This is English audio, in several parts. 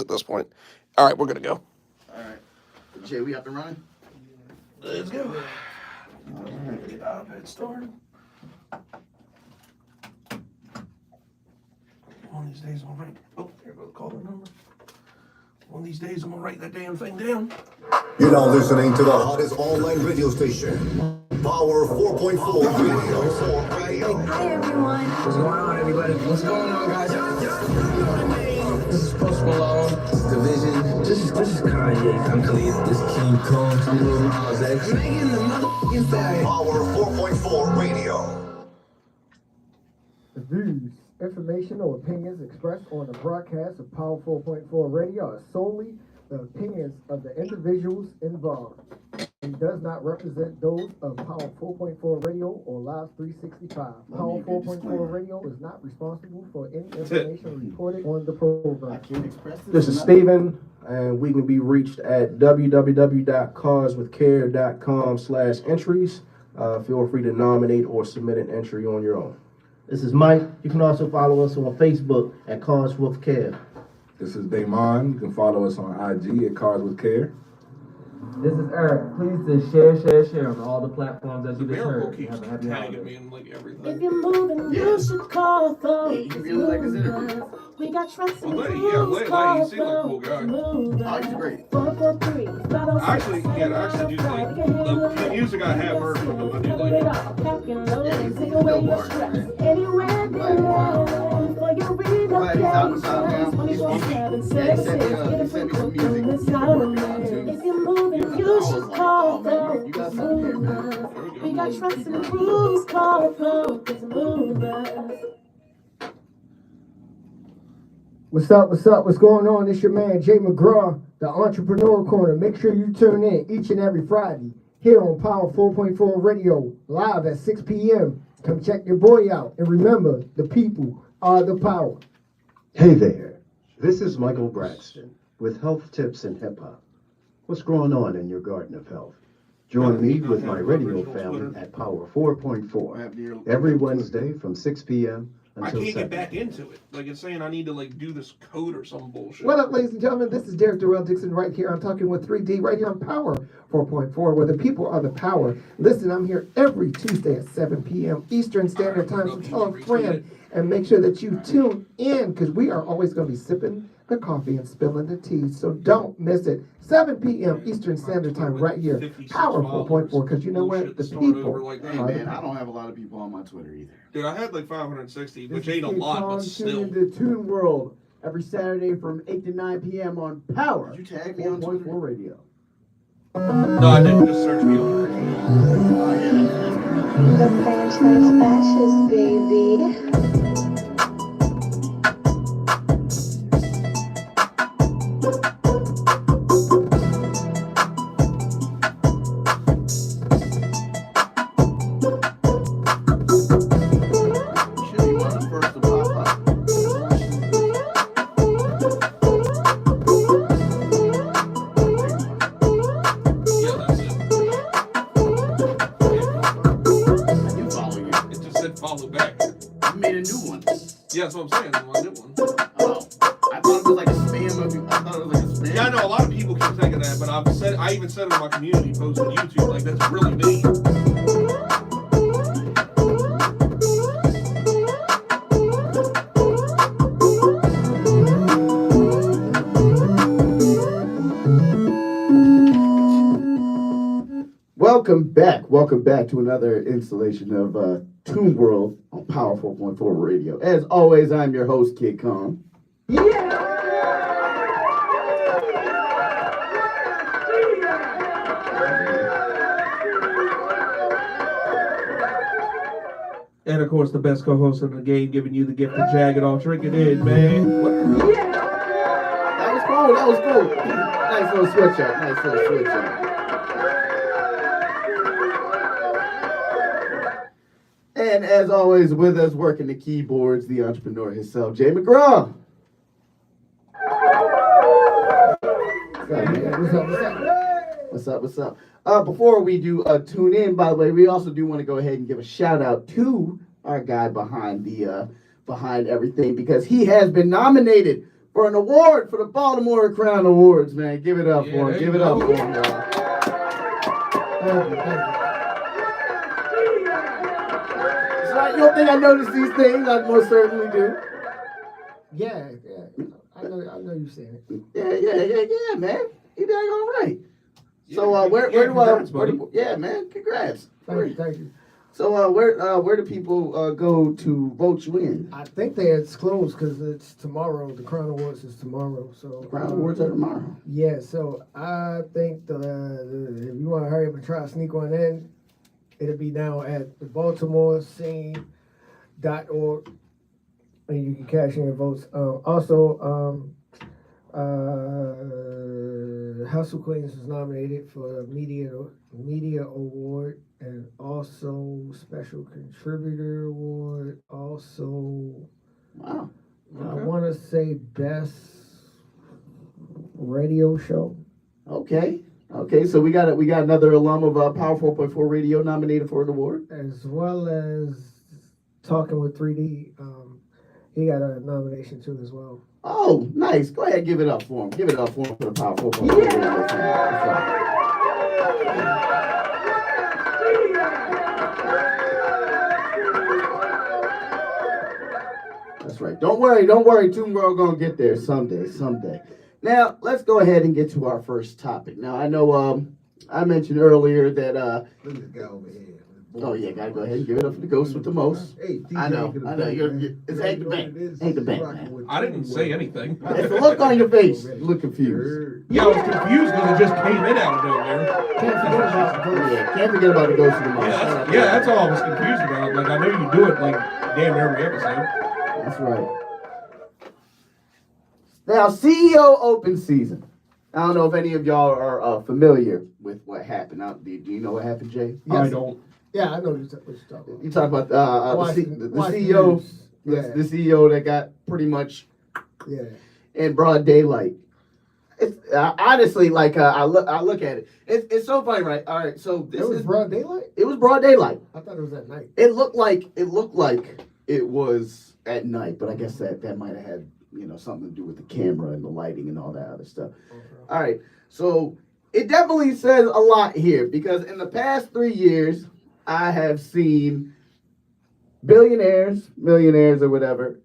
at this point. All right, we're gonna go. All right. Jay, we up and running? Let's go. All right, get iPad started. One of these days I'm gonna write. Oh, there goes the caller number. One of these days I'm gonna write that damn thing down. You're now listening to the hottest online radio station, Power 4.4 Radio. Hi everyone. What's going on, everybody? What's going on, guys? This is Post Malone, Division. This is Kanye. I'm Khalid. This is King Kong. I'm Lil Nas X. Megan the motherfucking Stallion. Power 4.4 Radio. The views, information, or opinions expressed on the broadcast of Power 4.4 Radio are solely the opinions of the individuals involved and does not represent those of Power 4.4 Radio or Live 365. Power 4.4 Radio is not responsible for any information reported on the I program. can't express this. This is Steven, and we can be reached at www.causewithcare.com/entries. Feel free to nominate or submit an entry on your own. This is Mike. You can also follow us on Facebook at Cause with Care. This is Damon. You can follow us on IG at Cars with Care. This is Eric. Please just share on all the platforms that you just Miracle heard. keeps Have a happy tagging holiday. me in like If everything. you're moving, you should call Hey, you really like this interview? We got trucks and Well, Lenny, crews, yeah, Lenny, he call seemed like a cool guy. Oh, he's great. I 443. actually do like the music I have heard from him. I do like it. Yeah, he's a dope artist, man. Glad he's out and about now. He's funky. Yeah, he sent me some music. If you're moving, you I was should like, call oh, man, you got something here, man. We got trucks and crews, call Focus Movers. What's up? What's going on? It's your man Jay McGraw, the Entrepreneur Corner. Make sure you tune in each and every Friday here on Power 4.4 Radio, live at 6 p.m. Come check your boy out. And remember, the people are the power. Hey there, this is Michael Braxton with Health Tips and Hip Hop. What's going on in your garden of health? Join me with my radio family at Power 4.4 every Wednesday from 6 p.m. I until can't 7. get back into it. Like it's saying I need to like do this code or some bullshit. What up, ladies and gentlemen? This is Derek Darrell Dixon right here. I'm talking with 3D right here on Power 4.4, where the people are the power. Listen, I'm here every Tuesday at 7 p.m. Eastern Standard Time, so tell a friend and make sure that you tune in because we are always going to be sipping the coffee and spilling the tea, so don't miss it. 7 p.m. Eastern Standard Time right here, Power 4.4, because you know what? The people Hey, are the man, I power. don't have a lot of people on my Twitter either. Dude, I had like 560, which This is ain't a King lot, Kong. but Tune still. into TuneWorld every Saturday from 8 to 9 p.m. on Power Did you tag me on 4.4 Twitter? Radio. No, I didn't. Just search me on there. The franchise fascist, baby. Should be one of the first to pop up. Yeah, that's it. I do follow you. It just said follow back. You made a new one. Yeah, that's what I'm saying. My new one. Oh, I thought it was like a spam of you. I thought it was like a spam. Yeah, I know a lot of people keep thinking that, but I even said it in my community post on YouTube. Like that's really me. Welcome back to another installation of TuneWorld on Power 4.4 Radio. As always, I'm your host, Kid Kong. And of course, the best co-host in the game, giving you the gift of jagged off drinking in, man. That was cool. That was cool. Nice little switch up. Nice little switch up. And as always, with us working the keyboards, the entrepreneur himself, Jay McGraw. What's up? Before we do tune in, by the way, we also do want to go ahead and give a shout out to our guy behind everything because he has been nominated for an award for the Baltimore Crown Awards, man. Give it up Yeah, for him. there Give you it up go. for him, y'all. Thank you. So you don't think I noticed these things? I most certainly do. Yeah. I know you've seen it. Yeah, man. You dang all right. So Yeah, where congrats, buddy. yeah, man, congrats. Thank you. So where do people go to vote you in? I think it's closed because it's tomorrow. The Crown Awards is tomorrow. So Crown Awards are tomorrow. Yeah, so I think if you want to hurry up and try to sneak one in, it'll be now at the BaltimoreScene.org, and you can cash in your votes. House of Queens was nominated for a media award, and also special contributor award. Also, Wow. I want to say best radio show. Okay. So we got another alum of Power 4.4 Radio nominated for an award, As well as Talking with 3D. He got a nomination too as well. Oh, nice. Go ahead, give it up for him. Give it up for him for the Power 4.4 Radio team. That's right. That's right. Don't worry. TuneWorld gonna get there someday. Now, let's go ahead and get to our first topic. Now, I know I mentioned earlier that Look at this guy over here. oh yeah, gotta go ahead and give it up for the ghost with the most. Hey, DJ I know. You're it's ain't the bank. Ain't the bank, man. I didn't say anything. It's the look on your face. You look confused. Yeah, I was confused because it just came in out of nowhere. Can't forget about the ghost with the most. Yeah, that's all I was confused about. Like, I know you do it like damn every episode. That's right. Now, CEO open season. I don't know if any of y'all are familiar with what happened. Do you know what happened, Jay? Yes. I don't. Yeah, I know what you're talking about. You talk about the CEO, Yeah. the CEO that got pretty much Yeah. in broad daylight. It's honestly like I look at it. It's so funny, right? All right, so this It was is broad daylight? It was broad daylight. I thought it was at night. It looked like it was at night, but I guess that might have had something to do with the camera and the lighting and all that other stuff. Okay. All right, so it definitely says a lot here because in the past 3 years, I have seen billionaires, millionaires, or whatever,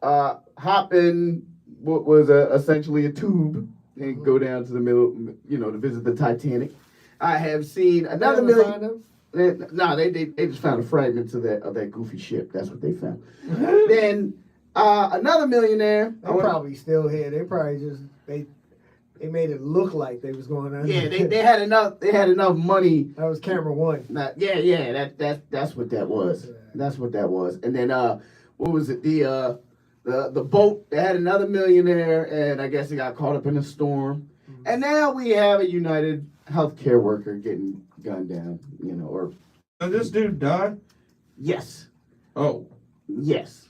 hop in what was essentially a tube and go down to the middle, to visit the Titanic. I have seen another million. No, they just found a fragment of that goofy ship. That's what they found. Then another millionaire. They probably still here. They probably just they made it look like they was going on. Yeah, they had enough. They had enough money. That was camera one. Yeah. That's what that was. Yeah. That's what that was. And then what was it? The boat. They had another millionaire, and I guess he got caught up in a storm. Mm-hmm. And now we have a United healthcare worker getting gunned down. Or Did this dude die? yes, Oh. yes.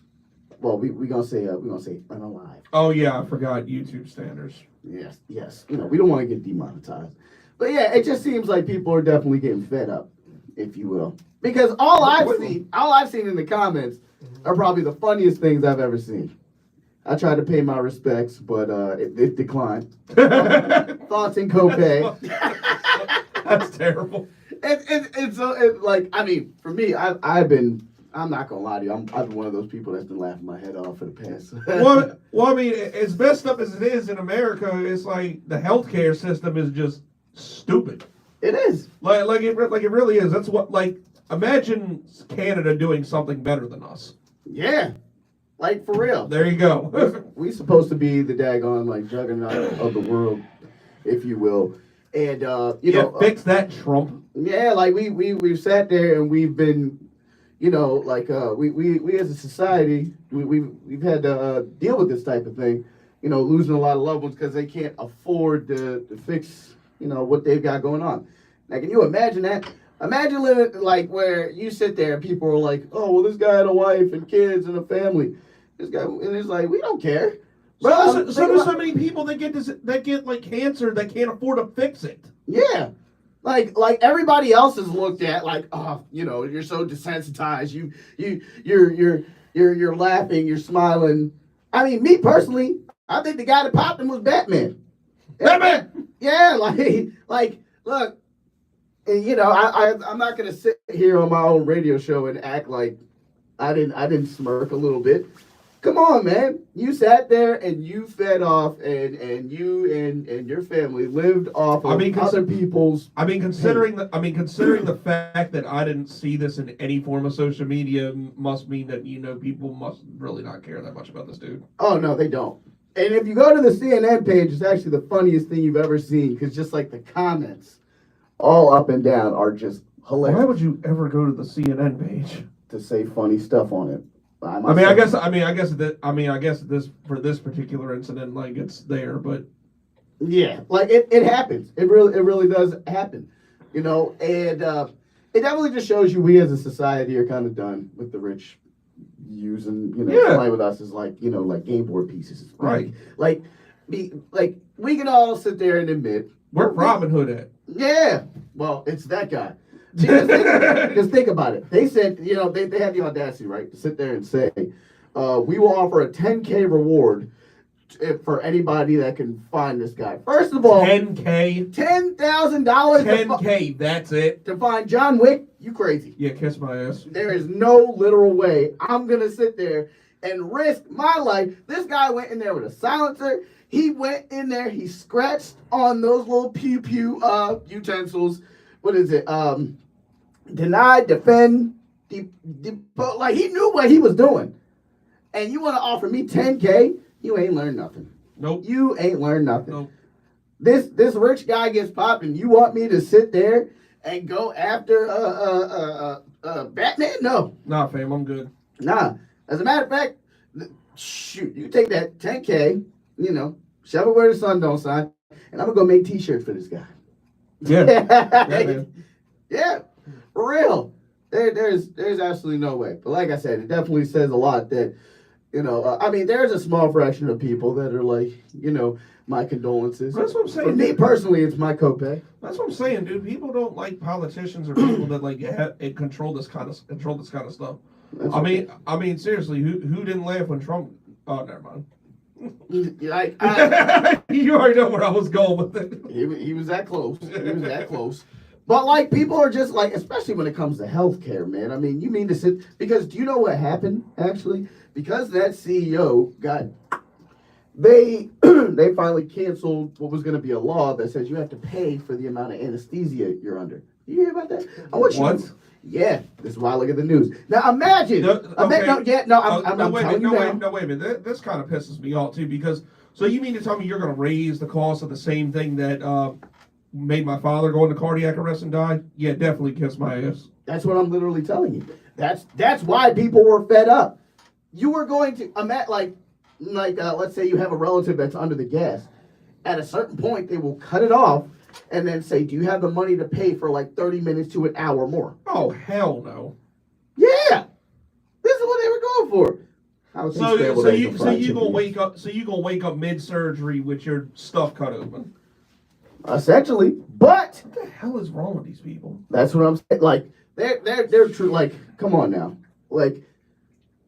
Well, we gonna say unalive. Oh yeah, I forgot YouTube standards. Yes. We don't want to get demonetized. But yeah, it just seems like people are definitely getting fed up, if you will. Because all I've seen in the comments are probably the funniest things I've ever seen. I tried to pay my respects, but it declined. Thoughts and copay. That's terrible. It's like, I mean, for me, I'm not gonna lie to you. I've been one of those people that's been laughing my head off for the past. well, I mean, as messed up as it is in America, it's like the healthcare system is just stupid. It is. Like it really is. That's what imagine Canada doing something better than us. Yeah. Like for real. There you go. We supposed to be the daggone juggernaut of the world, if you will. And fix that, Trump. Yeah, like we've sat there and we've been we as a society, we've had to deal with this type of thing, losing a lot of loved ones because they can't afford to fix, what they've got going on. Now, can you imagine that? Imagine living where you sit there and people are like, oh, well, this guy had a wife and kids and a family. This guy, and it's like, we don't care. So there's so many people that get cancer that can't afford to fix it. Yeah. Like everybody else is looked at like, oh, you're so desensitized. You're laughing, you're smiling. I mean, me personally, I think the guy that popped him was Batman. Batman! Yeah, look, and I'm not gonna sit here on my own radio show and act like I didn't smirk a little bit. Come on, man. You sat there and you fed off, and you and your family lived off of other people's. Considering the fact that I didn't see this in any form of social media must mean that people must really not care that much about this dude. Oh no, they don't. And if you go to the CNN page, it's actually the funniest thing you've ever seen, because just like the comments, all up and down, are just hilarious. Why would you ever go to the CNN page to say funny stuff on it? I guess this for this particular incident, like, it's there, but yeah, like it happens. It really does happen, and it definitely just shows you we as a society are kind of done with the rich using playing with us as like game board pieces, right? Like we can all sit there and admit where Robin Hood at? Yeah, well, it's that guy. Just think about it. They said, they had the audacity, right, to sit there and say, we will offer a 10K reward for anybody that can find this guy. First of all, $10,000. $10,000. $10K. That's it. To find John Wick. You crazy? Yeah, kiss my ass. There is no literal way I'm gonna sit there and risk my life. This guy went in there with a silencer. He went in there. He scratched on those little pew utensils. What is it? Deny, defend, like he knew what he was doing. And you want to offer me 10K? You ain't learned nothing. Nope. You ain't learned nothing. Nope. This rich guy gets popped, and you want me to sit there and go after Batman? No. Nah, fam, I'm good. Nah. As a matter of fact, shoot, you take that 10K, shove it where the sun don't shine, and I'm gonna go make T-shirts for this guy. Yeah. Yeah, for real. There's absolutely no way. But like I said, it definitely says a lot that, there's a small fraction of people that are like, my condolences. That's what I'm saying. For me personally, it's my copay. That's what I'm saying, dude. People don't like politicians or people that like control this kind of stuff. I mean, seriously, who didn't laugh when Trump? Oh, never mind. You already know where I was going with it. He was that close. He was that close. But like, people are just like, especially when it comes to healthcare, man. I mean, you mean to sit, because do you know what happened actually? Because that CEO they finally canceled what was going to be a law that says you have to pay for the amount of anesthesia you're under. You hear about that? What? Yeah, this is why I look at the news. Now imagine. I'm telling you now. Wait a minute. This kind of pisses me off too, because so you mean to tell me you're going to raise the cost of the same thing that made my father go into cardiac arrest and die? Yeah, definitely kiss my ass. That's what I'm literally telling you. That's why people were fed up. You were going to let's say you have a relative that's under the gas. At a certain point, they will cut it off and then say, do you have the money to pay for like 30 minutes to an hour more? Oh, hell no. Yeah. This is what they were going for. So you gonna wake up mid-surgery with your stuff cut open. Essentially. But what the hell is wrong with these people? That's what I'm saying. Like, they're true. Like, come on now.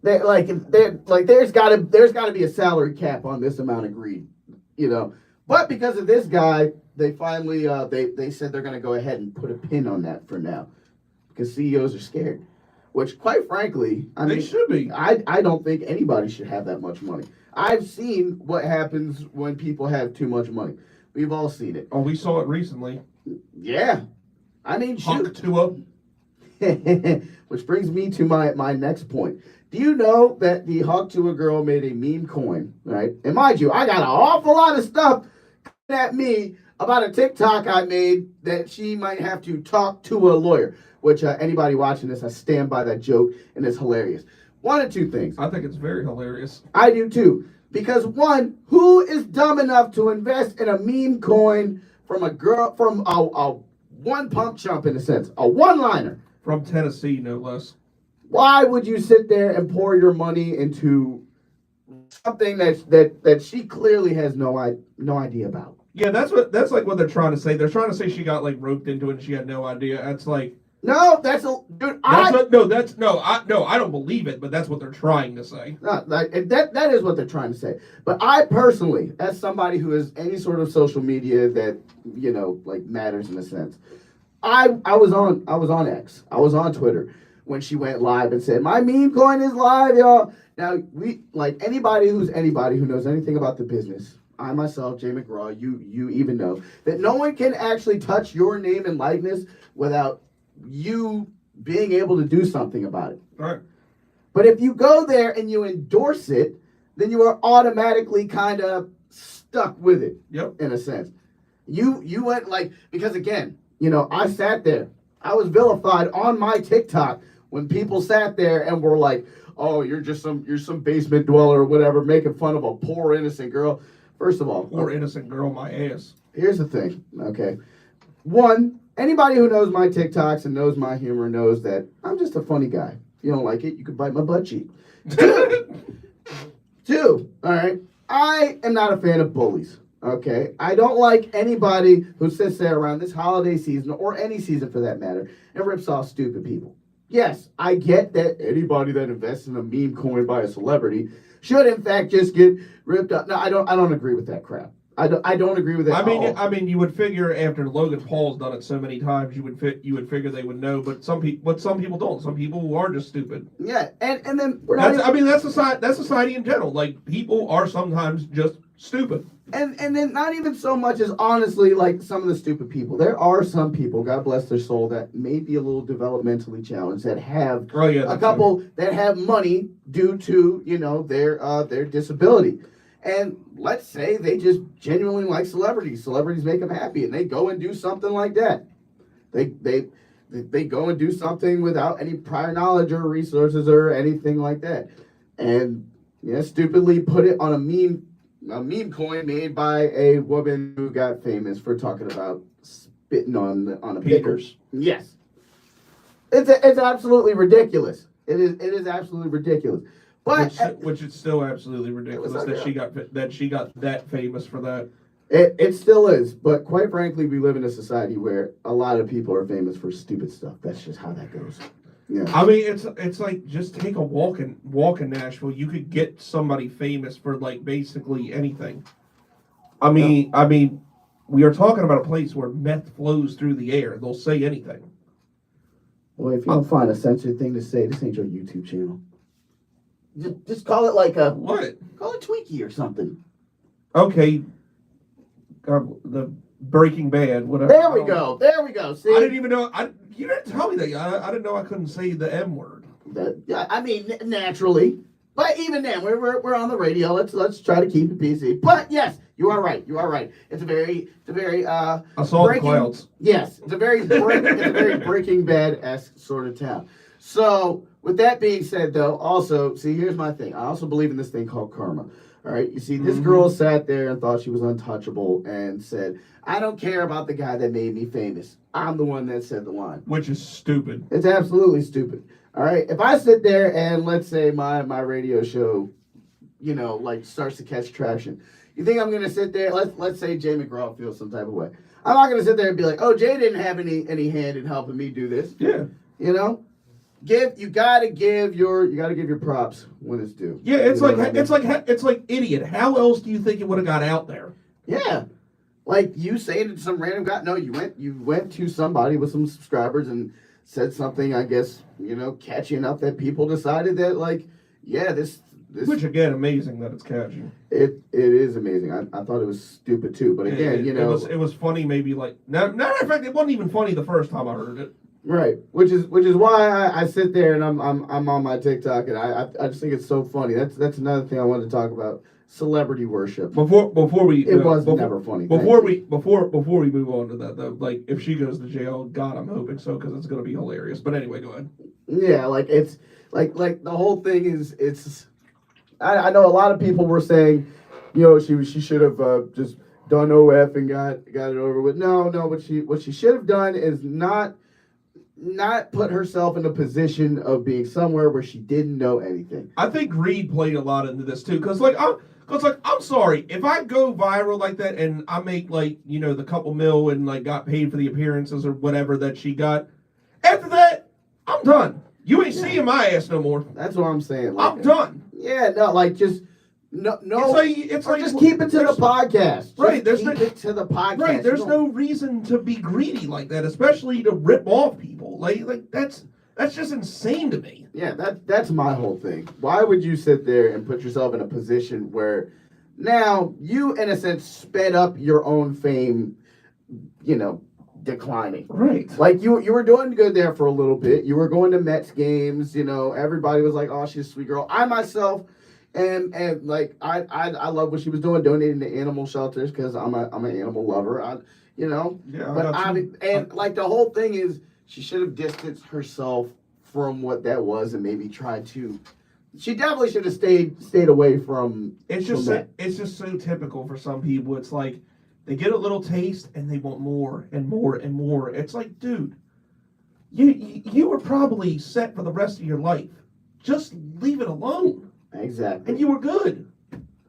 There's gotta be a salary cap on this amount of greed, But because of this guy, they finally they said they're gonna go ahead and put a pin on that for now, because CEOs are scared. Which, quite frankly, they should be. I don't think anybody should have that much money. I've seen what happens when people have too much money. We've all seen it. Oh, we saw it recently. Yeah, I mean, Hunk Tua. Which brings me to my next point. Do you know that the Hawk Tua girl made a meme coin, right? And mind you, I got an awful lot of stuff at me about a TikTok I made that she might have to talk to a lawyer, which anybody watching this, I stand by that joke, and it's hilarious. One of two things. I think it's very hilarious. I do too. Because one, who is dumb enough to invest in a meme coin from a girl, from a one pump chump in a sense, a one-liner? From Tennessee, no less. Why would you sit there and pour your money into something that she clearly has no idea about? Yeah, that's like what they're trying to say. They're trying to say she got like roped into it and she had no idea. That's like, No, that's a dude. I don't believe it, but that's what they're trying to say. That is what they're trying to say. But I personally, as somebody who has any sort of social media that like matters in a sense, I was on X, I was on Twitter when she went live and said my meme coin is live, y'all. Now we like anybody who knows anything about the business. I myself, Jay McGraw, you even know that no one can actually touch your name and likeness without you being able to do something about it. Right. But if you go there and you endorse it, then you are automatically kind of stuck with it. Yep. In a sense. You went like, because again, I sat there. I was vilified on my TikTok when people sat there and were like, oh, you're some basement dweller or whatever, making fun of a poor innocent girl. First of all, poor innocent girl, my ass. Here's the thing, okay? One, anybody who knows my TikToks and knows my humor knows that I'm just a funny guy. If you don't like it, you can bite my butt cheek. Two, all right? I am not a fan of bullies, okay? I don't like anybody who sits there around this holiday season or any season for that matter and rips off stupid people. Yes, I get that anybody that invests in a meme coin by a celebrity should in fact just get ripped up. No, I don't agree with that crap. I don't agree with that. I mean, you would figure after Logan Paul's done it so many times, you would figure they would know, but some people don't. Some people are just stupid. Yeah, and then that's society in general. Like people are sometimes just stupid. And then not even so much as honestly like some of the stupid people. There are some people, God bless their soul, that may be a little developmentally challenged that have a couple that have money due to their disability. And let's say they just genuinely like celebrities. Celebrities make them happy, and they go and do something like that. They go and do something without any prior knowledge or resources or anything like that, and stupidly put it on a meme coin made by a woman who got famous for talking about spitting on a pickle. Yes, it's absolutely ridiculous. It is absolutely ridiculous. But which is still absolutely ridiculous that she got that famous for that. It still is, but quite frankly, we live in a society where a lot of people are famous for stupid stuff. That's just how that goes. Yeah. I mean, it's like just take a walk in Nashville. You could get somebody famous for like basically anything. I mean, we are talking about a place where meth flows through the air. They'll say anything. Well, if you don't find a censored thing to say, this ain't your YouTube channel. Just call it like a what? Call it Twinkie or something. Okay. The Breaking Bad, whatever. There we go. See, I didn't even know. You didn't tell me that. I didn't know I couldn't say the M word. I mean, naturally, but even then, we're on the radio. Let's try to keep it PC. But yes, you are right. It's a very assault clouds. Yes, it's a very Breaking Bad-esque sort of town. So, with that being said, though, also, see, here's my thing. I also believe in this thing called karma. All right, you see, this girl sat there and thought she was untouchable and said, I don't care about the guy that made me famous. I'm the one that said the line. Which is stupid. It's absolutely stupid. All right, if I sit there and let's say my radio show, starts to catch traction, you think I'm going to sit there, let's say Jay McGraw feels some type of way. I'm not going to sit there and be like, oh, Jay didn't have any hand in helping me do this. Yeah. You gotta give your props when it's due. Yeah, it's like idiot. How else do you think it would have got out there? Yeah, like you saying to some random guy. No, you went to somebody with some subscribers and said something. I guess catchy enough that people decided that this. Which again, amazing that it's catchy. It is amazing. I thought it was stupid too, but again, it was funny. Maybe matter of fact, it wasn't even funny the first time I heard it. Right, which is why I sit there and I'm on my TikTok and I just think it's so funny. That's another thing I wanted to talk about. Celebrity worship. Before we never funny. Before we move on to that though, like if she goes to jail, God, I'm hoping so because it's gonna be hilarious. But anyway, go ahead. Yeah, it's like the whole thing is I know a lot of people were saying, she should have just done OF and got it over with. No, what she should have done is not put herself in a position of being somewhere where she didn't know anything. I think greed played a lot into this too, because I'm sorry, if I go viral like that and I make the couple mil and got paid for the appearances or whatever that she got, After that, I'm done. You ain't seeing my ass no more. That's what I'm saying. Like, I'm done. Yeah, no, like just no. It's like just keep it to the podcast. Right, Just keep it to the podcast. Right, there's no reason to be greedy like that, especially to rip off people. Like that's just insane to me. Yeah, that's my whole thing. Why would you sit there and put yourself in a position where now you, in a sense, sped up your own fame, declining. Right. Like you were doing good there for a little bit. You were going to Mets games, everybody was like, oh, she's a sweet girl. I myself and like I love what she was doing, donating to animal shelters because I'm an animal lover. Like the whole thing is she should have distanced herself from what that was and maybe tried to. She definitely should have stayed away from. It's just so typical for some people. It's like they get a little taste and they want more and more and more. It's like, dude, you were probably set for the rest of your life. Just leave it alone. Exactly. And you were good.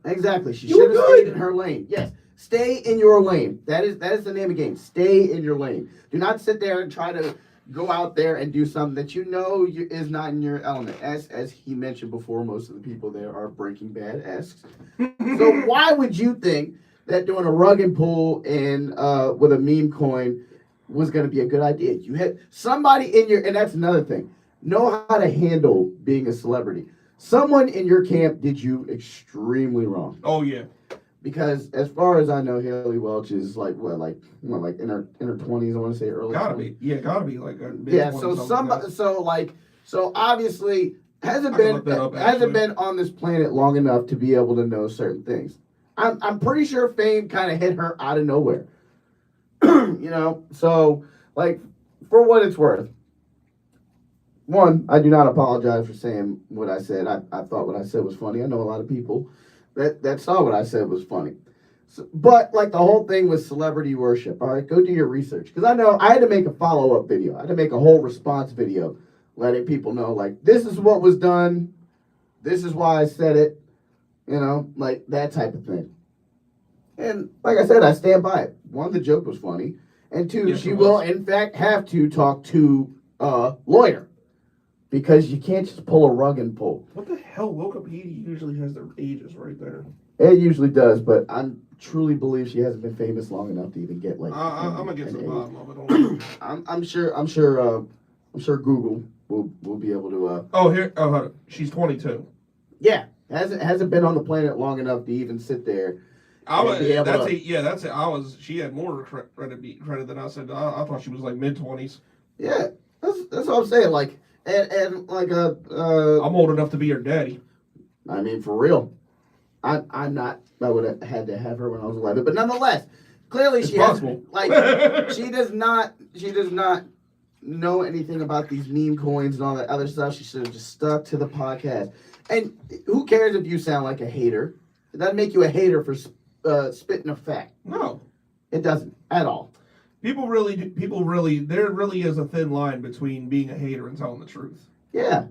Exactly. She should have stayed in her lane. Yes. Stay in your lane. That is the name of the game. Stay in your lane. Do not sit there and try to go out there and do something that is not in your element. As he mentioned before, most of the people there are Breaking Bad-esque. So why would you think that doing a rug and pull and with a meme coin was going to be a good idea? You had somebody in and that's another thing, know how to handle being a celebrity. Someone in your camp did you extremely wrong. Oh, yeah. Because as far as I know, Haley Welch is like in her 20s. I want to say early. Gotta be like a mid-20s, yeah. So obviously hasn't been on this planet long enough to be able to know certain things. I'm pretty sure fame kind of hit her out of nowhere. So like for what it's worth. One, I do not apologize for saying what I said. I thought what I said was funny. I know a lot of people that saw what I said was funny. So, but like the whole thing was celebrity worship. All right, go do your research. Because I know I had to make a follow-up video. I had to make a whole response video letting people know, like, this is what was done. This is why I said it. Like that type of thing. And like I said, I stand by it. One, the joke was funny. And two, yes, she will in fact have to talk to a lawyer. Because you can't just pull a rug and pull. What the hell? Wikipedia usually has their ages right there. It usually does, but I truly believe she hasn't been famous long enough to even get like. I'm gonna get to the bottom of it. I'm sure Google will be able to. Hold on. She's 22. Yeah, hasn't been on the planet long enough to even sit there. She had more credit than I said. I thought she was like mid-20s. Yeah, that's what I'm saying. Like. And like I'm old enough to be her daddy. I mean, for real. I'm not. I would have had to have her when I was 11, but nonetheless, clearly she does not know anything about these meme coins and all that other stuff. She should have just stuck to the podcast. And who cares if you sound like a hater? It doesn't make you a hater for spitting a fact. No, it doesn't at all. There really is a thin line between being a hater and telling the truth. Yeah.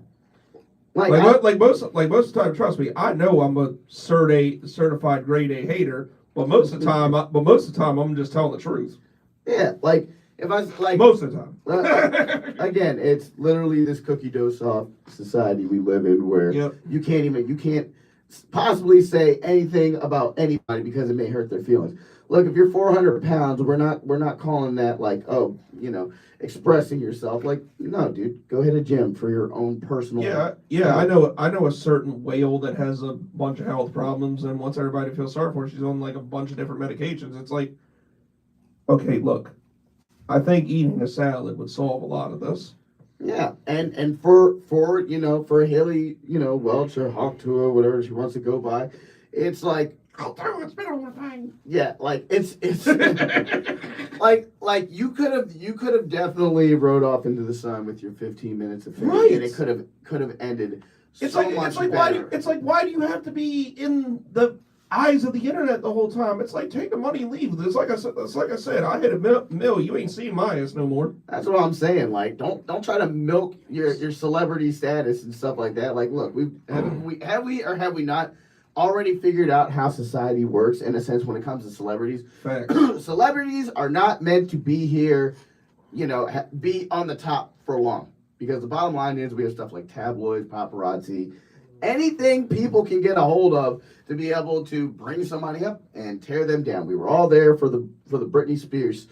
Like most of the time, trust me, I know I'm a certified grade A hater, but most of the time I'm just telling the truth. Yeah, like if I like most of the time. Again, it's literally this cookie dough soft society we live in where you can't possibly say anything about anybody because it may hurt their feelings. Look, if you're 400 pounds, we're not calling that like, expressing yourself. Like, no, dude, go hit a gym for your own personal. Yeah. I know a certain whale that has a bunch of health problems, and once everybody feels sorry for her, she's on like a bunch of different medications. It's like, okay, look, I think eating a salad would solve a lot of this. Yeah, and for Haley, Welch or Hawk Tour, whatever she wants to go by, it's like. It's been on the thing. Yeah, like it's like you could have definitely rode off into the sun with your 15 minutes of fame, right. And it could have ended much better. Why do you have to be in the eyes of the internet the whole time? It's like take the money and leave. It's like I said, I hit a mill. You ain't seen my ass no more. That's what I'm saying. Like don't try to milk your celebrity status and stuff like that. Like look, have we not already figured out how society works in a sense when it comes to celebrities. Facts. Celebrities are not meant to be here, be on the top for long. Because the bottom line is we have stuff like tabloids, paparazzi, anything people can get a hold of to be able to bring somebody up and tear them down. We were all there for the Britney Spears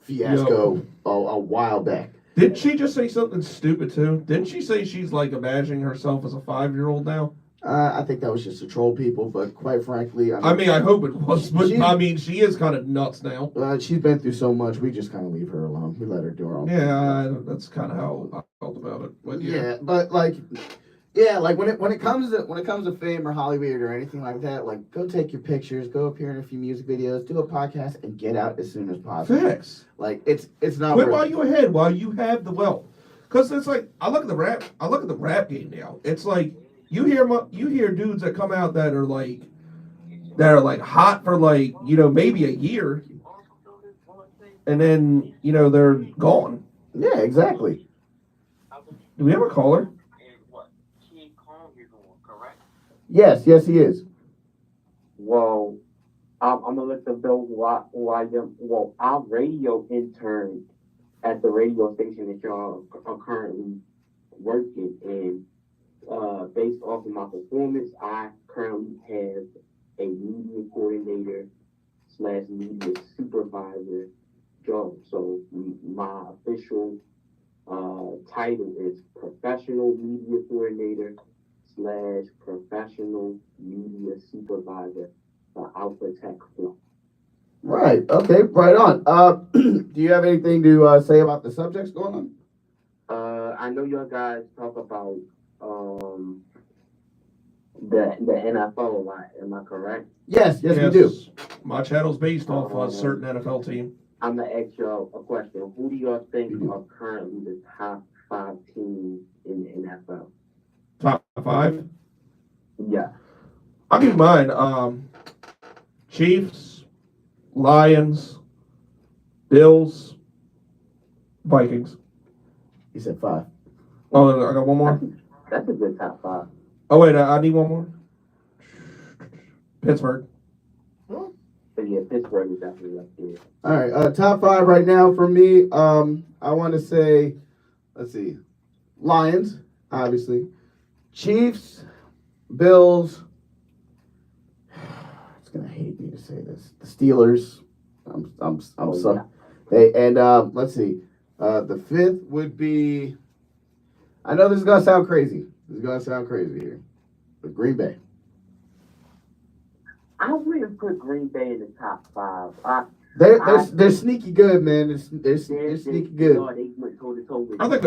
fiasco a while back. Didn't she just say something stupid too? Didn't she say she's like imagining herself as a 5-year-old now? I think that was just to troll people, but quite frankly, I hope it was, but she is kind of nuts now. She's been through so much. We just kind of leave her alone. We let her do her own thing. Yeah, that's kind of how I felt about it. But yeah, but like when it comes to fame or Hollywood or anything like that, like go take your pictures, go appear in a few music videos, do a podcast, and get out as soon as possible. Facts. Like it's not. Quit while you're ahead, while you have the wealth. Because it's like I look at the rap game now. It's like you hear dudes that come out that are like hot for like maybe a year, and then they're gone. Yeah, exactly. Do we have a caller? Yes, he is. Well, I'm gonna let them know who I am. Well, I'm radio intern at the radio station that y'all are currently working in. Based off of my performance, I currently have a media coordinator / media supervisor job. So my official title is professional media coordinator / professional media supervisor for Alpha Tech Flow. Right. Okay. Right on. Do you have anything to say about the subjects going on? I know y'all guys talk about the NFL a lot. Am I correct? Yes, we do. My channel's based off a certain NFL team. I'm gonna ask y'all a question. Who do y'all think are currently the top 5 teams in the NFL? Top 5? Yeah. I'll give you mine. Chiefs, Lions, Bills, Vikings. You said 5. Oh, I got one more. That's a good top 5. Oh wait, I need one more. Pittsburgh. So yeah, Pittsburgh is definitely up there. All right, top 5 right now for me. I want to say, let's see, Lions, obviously, Chiefs, Bills. It's gonna hate me to say this. The Steelers. I'm sorry. Hey, and let's see. The 5th would be. I know this is gonna sound crazy. Here, but Green Bay. I wouldn't put Green Bay in the top 5. They're sneaky good, man. They're sneaky good. They went toe-to-toe with I think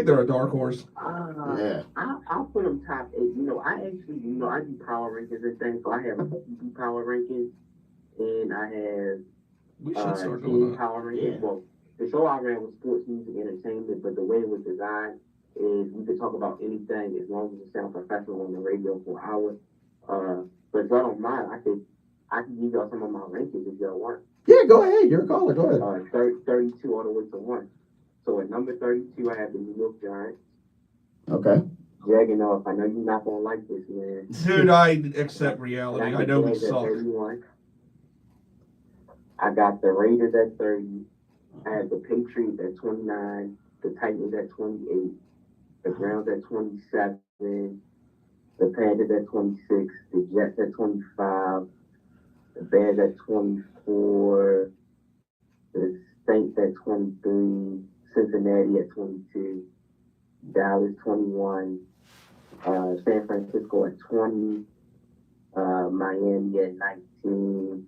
they're a dark horse. Yeah. I'll put them top 8. I actually, I do power rankings and things. So I have TV power rankings, and I have team power rankings. Yeah. Well, the show I ran was sports, music, entertainment, but the way it was designed is we could talk about anything as long as it sounds professional on the radio for an hour. But if y'all don't mind, I can give y'all some of my rankings if y'all want. Yeah, go ahead. You're a caller. Go ahead. 32 all the way to 1. So at number 32, I have the New York Giants. Okay. Jagging off. I know you're not gonna like this, man. Dude, I accept reality. I know we suck. 31. I got the Raiders at 30. I have the Patriots at 29. The Titans at 28. The Browns at 27. The Panthers at 26. The Jets at 25. The Bears at 24. The Saints at 23. Cincinnati at 22. Dallas 21. San Francisco at 20. Miami at 19.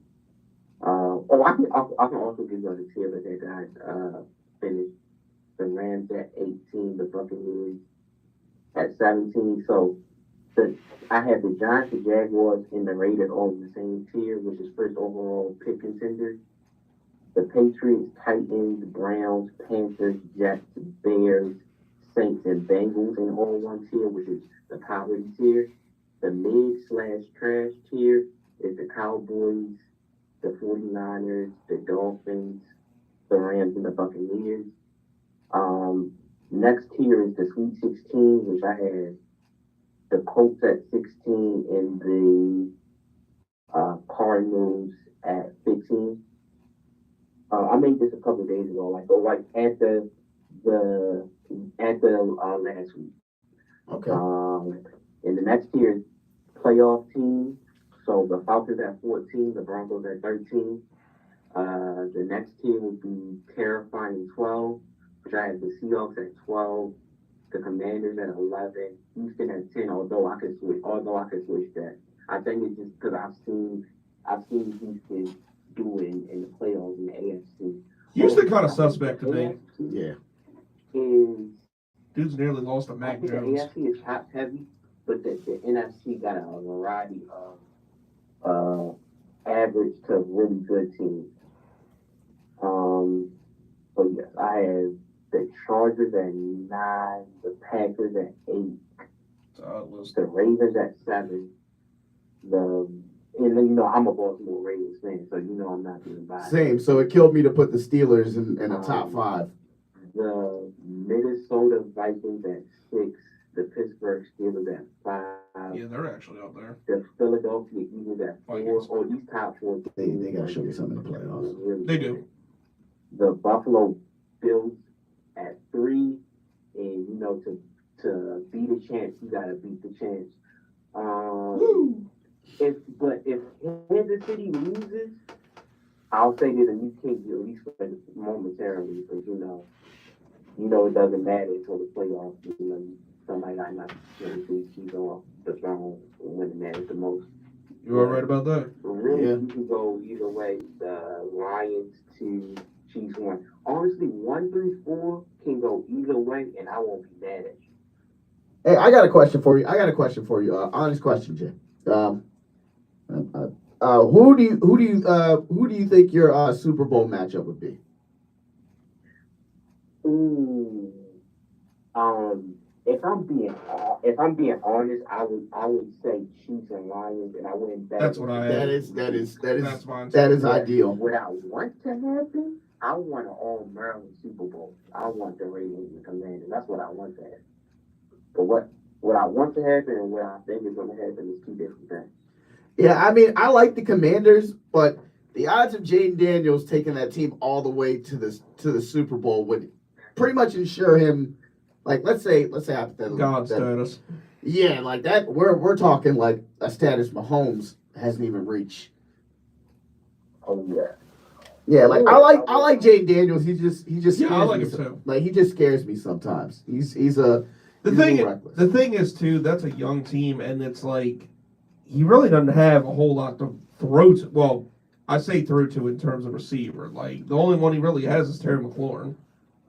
I can also give you the tier that they got finished. The Rams at 18. The Buccaneers at 17. So I have the Giants, the Jaguars, and the Raiders all in the same tier, which is first overall pick contenders. The Patriots, Titans, Browns, Panthers, Jets, Bears, Saints, and Bengals in all one tier, which is the poverty tier. The mid/trash tier is the Cowboys, the 49ers, the Dolphins, the Rams, and the Buccaneers. Next tier is the Sweet 16, which I had the Colts at 16 and the Cardinals at 15. I made this a couple of days ago, like after At the last week. Okay. And the next tier is playoff team. So the Falcons at 14, the Broncos at 13. The next tier would be terrifying 12, which I have the Seahawks at 12, the Commanders at 11, Houston at 10. Although I could switch that. I think it's just because I've seen Houston doing in the playoffs in the AFC. Houston kind of suspect to me. Yeah. Dude's nearly lost to Mac The Jones. AFC is top heavy, but the NFC got a variety of average to really good teams. So yes, I have the Chargers at 9, the Packers at 8, the Ravens at 7, and then I'm a Baltimore Ravens fan, so I'm not being biased. Same. So it killed me to put the Steelers in the top 5. The Minnesota Vikings at 6, the Pittsburgh Steelers at 5. Yeah, they're actually up there. The Philadelphia Eagles at 4. Oh, these top 4. They gotta show me something in the playoffs. Really They good. do. The Buffalo Bills at 3, and to beat a chance, you gotta beat the chance. If Kansas City loses, I'll say that you can't at least momentarily, because it doesn't matter until the playoffs. Somebody got not keep off the throne when it matters the most. You all right about that? Really, Yeah. you can go either way. The Lions 2, Chiefs 1. Honestly, 1 through 4 can go either way, and I won't be mad at you. Hey, I got a question for you. Honest question, Jay. Who do you think your Super Bowl matchup would be? Ooh. If I'm being honest, I would say Chiefs and Lions, and I wouldn't bet. That's what I have. That's mine. That is ideal. What I want to happen, I want an all Maryland Super Bowl. I want the Ravens and Commanders. That's what I want to happen. But what I want to happen and what I think is going to happen is 2 different things. Yeah, I mean, I like the Commanders, but the odds of Jaden Daniels taking that team all the way to the Super Bowl would pretty much ensure him, like, let's say hypothetically, God status. Yeah, like that. We're talking like a status Mahomes hasn't even reached. Oh yeah. Yeah, like I like Jaden Daniels. He just scares I like me him too. Like he just scares me sometimes. He's a The thing is too, that's a young team, and it's like he really doesn't have a whole lot to throw to. Well, I say throw to in terms of receiver. Like the only one he really has is Terry McLaurin.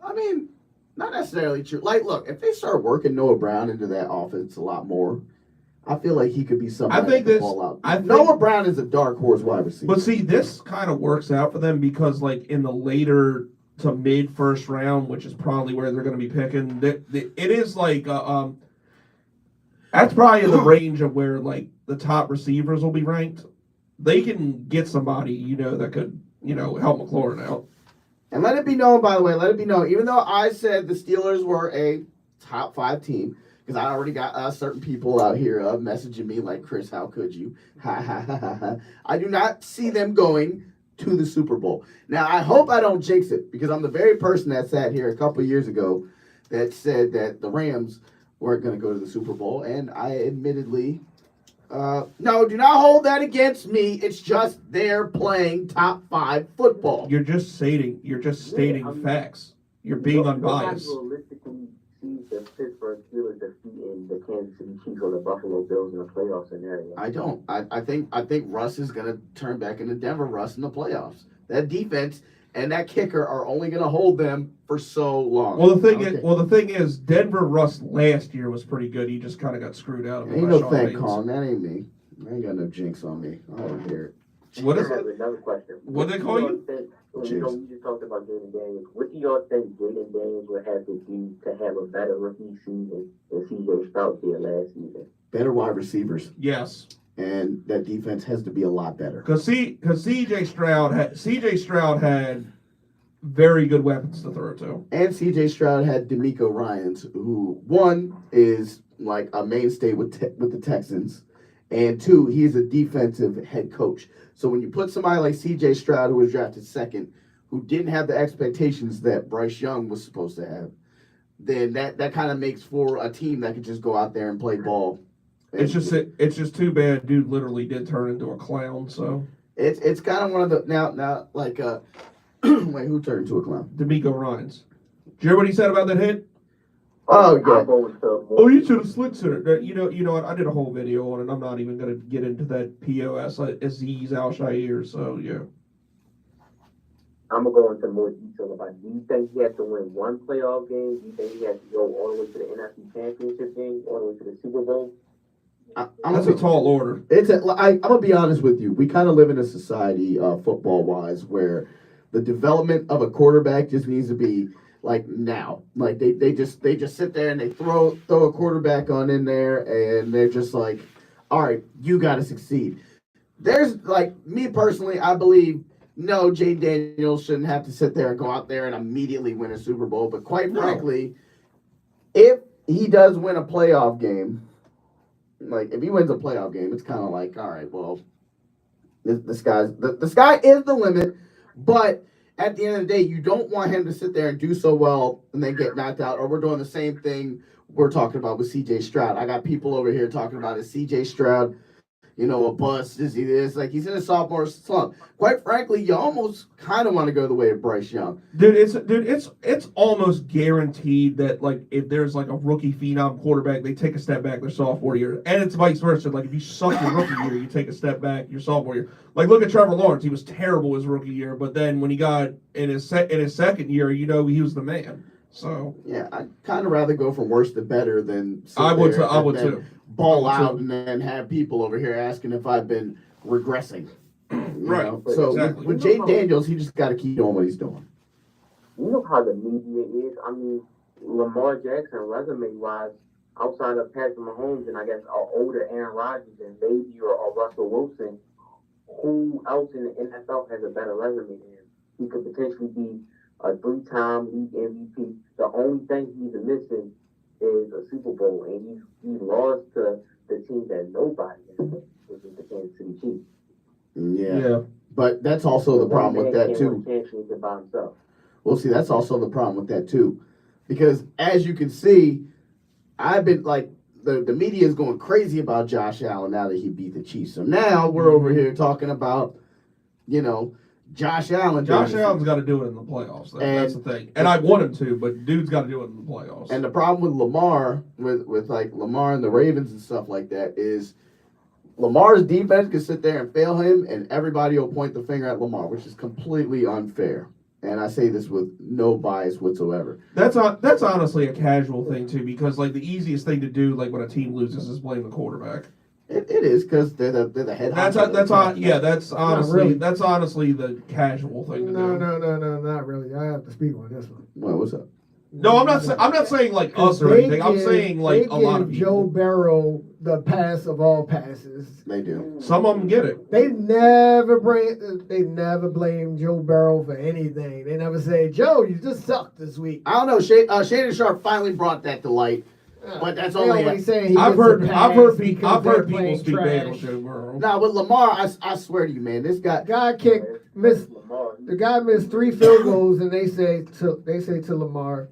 I mean, not necessarily true. Like, look, if they start working Noah Brown into that offense a lot more, I feel like he could be somebody that could ball out. Noah Brown is a dark horse wide receiver. But see, this kind of works out for them because, like, in the later to mid first round, which is probably where they're going to be picking, it is like that's probably in the range of where like the top receivers will be ranked. They can get somebody that could help McLaurin out. And let it be known, by the way, even though I said the Steelers were a top 5 team, because I already got certain people out here messaging me like, Chris, how could you? I do not see them going to the Super Bowl. Now, I hope I don't jinx it, because I'm the very person that sat here a couple years ago that said that the Rams weren't going to go to the Super Bowl, and I admittedly... no, do not hold that against me. It's just they're playing top 5 football. You're just stating facts. You're being unbiased. Realistically, see the Pittsburgh Steelers defeating the Kansas City Chiefs or the Buffalo Bills in a playoff scenario. I don't. I think Russ is gonna turn back into Denver Russ in the playoffs. That defense and that kicker are only gonna hold them for so long. Well, the thing is, Denver Russ last year was pretty good. He just kind of got screwed out of it. Ain't no thing, Colin. That ain't me. I ain't got no jinx on me. I don't hear it. What is I have another question. What do they call you? We just talked about Jaden Daniels. What do y'all think Jaden Daniels would have to do to have a better rookie season than C.J. Stroud did last season? Better wide receivers. Yes. And that defense has to be a lot better. Because C.J. Stroud had very good weapons to throw to. And C.J. Stroud had D'Amico Ryans, who, one, is like a mainstay with the Texans, and 2, he's a defensive head coach. So when you put somebody like C.J. Stroud, who was drafted 2nd, who didn't have the expectations that Bryce Young was supposed to have, then that kind of makes for a team that could just go out there and play ball. It's just too bad dude literally did turn into a clown, so it's kind of one of the now like wait, who turned into a clown? D'Amico Ryans. Did you hear what he said about that hit? Oh yeah. Oh, you should have slid center. You know what? I did a whole video on it. I'm not even gonna get into that POS Aziz Al Shair. So yeah. I'm gonna go into more detail about it. Do you think he has to win one playoff game? Do you think he has to go all the way to the NFC Championship game, all the way to the Super Bowl? That's a tall order. I'm gonna be honest with you. We kind of live in a society, football wise, where the development of a quarterback just needs to be like now. Like they just sit there and they throw a quarterback on in there, and they're just like, all right, you got to succeed. There's like me personally, I believe. No, Jay Daniels shouldn't have to sit there and go out there and immediately win a Super Bowl. But quite frankly, if he does win a playoff game, like if he wins a playoff game, it's kind of like, all right, well, the sky is the limit. But at the end of the day, you don't want him to sit there and do so well and then get knocked out. Or we're doing the same thing we're talking about with C.J. Stroud. I got people over here talking about it. C.J. Stroud, a bust. Is he this? Like he's in a sophomore slump. Quite frankly, you almost kind of want to go the way of Bryce Young. It's almost guaranteed that like if there's like a rookie phenom quarterback, they take a step back their sophomore year, and it's vice versa. Like if you suck your rookie year, you take a step back your sophomore year. Like look at Trevor Lawrence. He was terrible his rookie year, but then when he got in his second year, he was the man. So yeah, I'd kind of rather go from worse to better than I would too. Ball out and then have people over here asking if I've been regressing. Right. So exactly. with Jay Daniels, he just got to keep doing what he's doing. You know how the media is. I mean, Lamar Jackson, resume-wise, outside of Patrick Mahomes and I guess our older Aaron Rodgers and maybe or Russell Wilson, who else in the NFL has a better resume than him? He could potentially be a 3-time league MVP. The only thing he's missing is a Super Bowl, and he lost to the team that nobody has, which is the Kansas City Chiefs. Yeah. But that's also the problem with that too. By himself. Well, see, that's also the problem with that too, because as you can see, I've been like the media is going crazy about Josh Allen now that he beat the Chiefs. So now we're over here talking about, Josh Allen. Josh Allen's got to do it in the playoffs. That's the thing. And I want him to, but dude's got to do it in the playoffs. And the problem with Lamar, with like Lamar and the Ravens and stuff like that, is Lamar's defense can sit there and fail him, and everybody will point the finger at Lamar, which is completely unfair. And I say this with no bias whatsoever. That's honestly a casual thing too, because like the easiest thing to do, like when a team loses, is blame the quarterback. It is because they're the head. That's honestly the casual thing to do. No, not really. I have to speak on this one. Well, what's up? No, I'm not saying like us or anything. I'm saying like a lot of people. Joe Burrow the pass of all passes. They do. Some of them get it. They never blame Joe Burrow for anything. They never say, Joe, you just sucked this week. I don't know. Shannon Sharp finally brought that to light. But that's only. I've heard people speak bad on Joe Burrow. Now with Lamar, I swear to you, man, this guy missed 3 field goals, and they say to Lamar,